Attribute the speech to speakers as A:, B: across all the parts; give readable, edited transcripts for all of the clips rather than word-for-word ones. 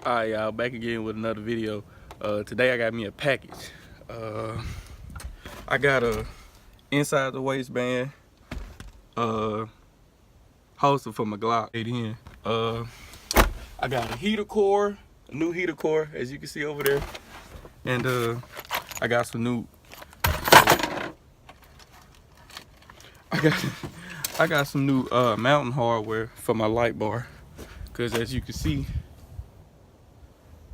A: Alright, y'all, back again with another video. Today I got me a package. I got a inside the waistband holster for my Glock 8 I got a heater core, a new heater core, as you can see over there, and I got some new. I got some new mountain hardware for my light bar, cause as you can see,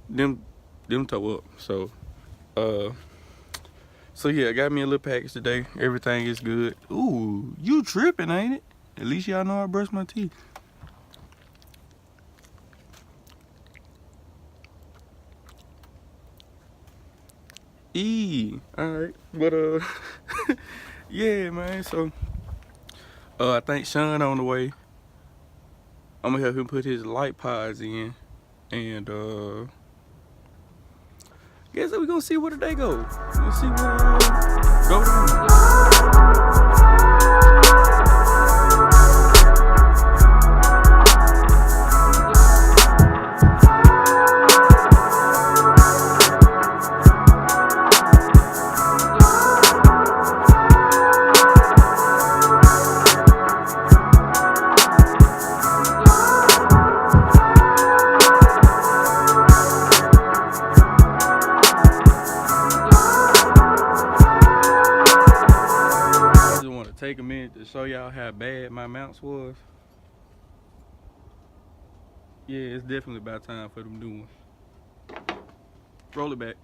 A: them toe up. So yeah, I got me a little package today. Everything is good. Ooh, you tripping, ain't it? At least y'all know I brush my teeth. Alright, but yeah, man. So I think Sean on the way. I'm gonna help him put his light pods in, and guess we're gonna see where the day goes. Let's see where go down. Take a minute to show y'all how bad my mounts was. Yeah, it's definitely about time for them new ones. Roll it back.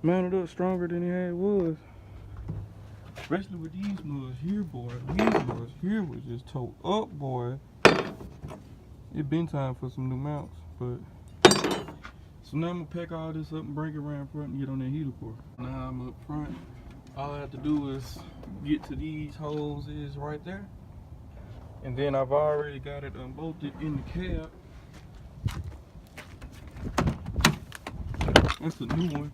A: Mounted up stronger than it had was. Especially with these mugs here, boy. These mugs here was just towed up, boy. It been time for some new mounts, but so now I'm gonna pack all this up and bring it around front and get on that heater core. Now I'm up front. All I have to do is get to these holes is right there, and then I've already got it unbolted in the cab. That's the new one.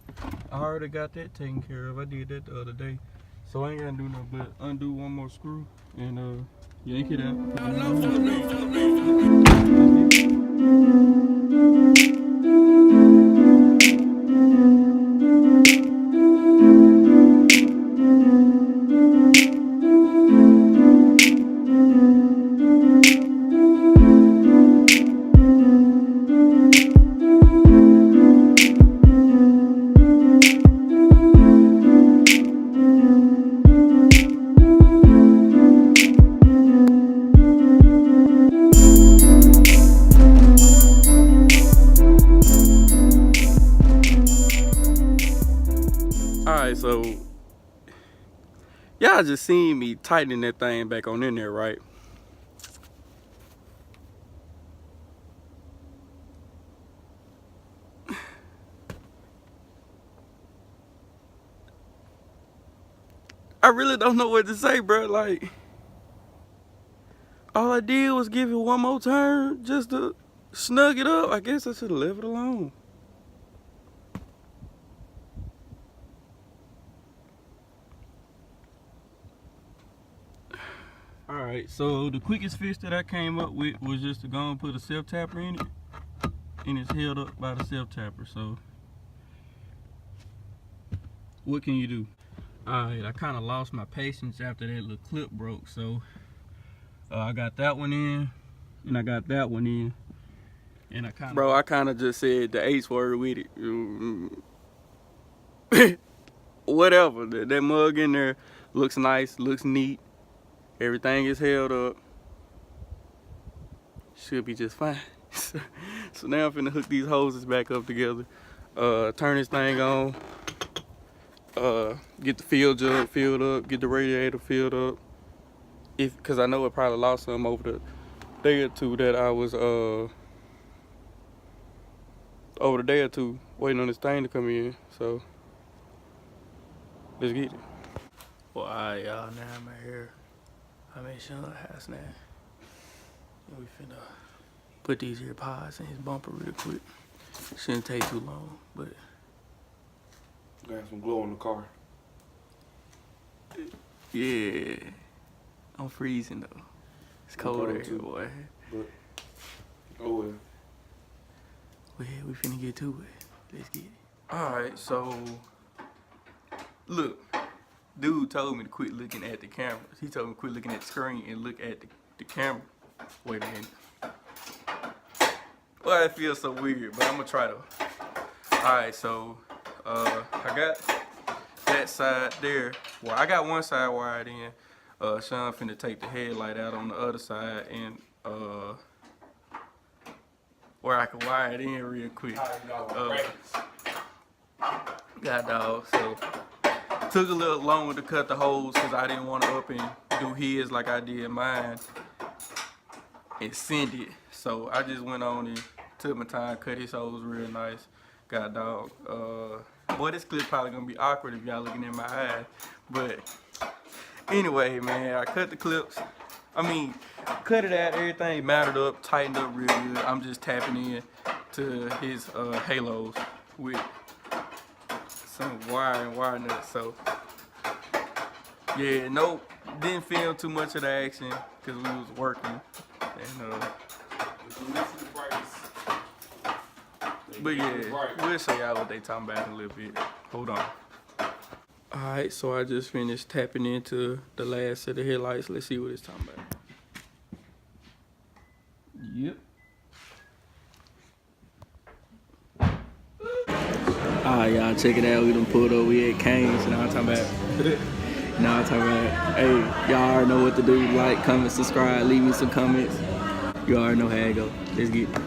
A: I already got that taken care of. I did that the other day. So I ain't gonna do nothing but undo one more screw and yank it out. Alright, so y'all just seen me tightening that thing back on in there, right? I really don't know what to say, bro. Like, all I did was give it one more turn just to snug it up. I guess I should have left it alone. Alright, so the quickest fix that I came up with was just to go and put a self-tapper in it. And it's held up by the self-tapper, so what can you do? Alright, I kind of lost my patience after that little clip broke, so I got that one in, and I got that one in, and I kind of just said the H word with it. Whatever, that mug in there looks nice, looks neat. Everything is held up. Should be just fine. So now I'm finna hook these hoses back up together. Turn this thing on. Get the fuel jug filled up. Get the radiator filled up. Cause I know it probably lost some over the day or two that I was over the day or two waiting on this thing to come in. So let's get it. Well, alright, y'all. Now I'm here. I made sure I have snack. And we finna put these here pods in his bumper real quick. Shouldn't take too long, but.
B: Got some glow in the car.
A: Yeah. I'm freezing though. It's cold here, boy.
B: But, oh well.
A: Well, we finna get to it. Let's get it. Alright, so. Look. Dude told me to quit looking at the cameras. He told me to quit looking at the screen and look at the camera. Wait a minute. Well, it feels so weird, but I'm gonna try to. Alright, so I got that side there. Well, I got one side wired in. Sean finna take the headlight out on the other side and where I can wire it in real quick. God dog, so took a little longer to cut the holes because I didn't want to up and do his like I did mine and send it. So I just went on and took my time, cut his holes real nice. God dog. Boy, this clip probably gonna be awkward if y'all looking in my eyes. But anyway, man, I cut the clips. I mean, cut it out, everything matted up, tightened up real good. I'm just tapping in to his halos with some wire and wire nuts. So yeah, nope, didn't film too much of the action because we was working. And but yeah, we'll show y'all what they talking about in a little bit. Hold on. Alright, so I just finished tapping into the last set of headlights. Let's see what it's talking about. Yep. Alright, y'all, check it out. We done pulled over. We at Cane's. Now I'm talking about. Now I'm talking about. Hey, y'all already know what to do. Like, comment, subscribe, leave me some comments. You already know how it go. Let's get it.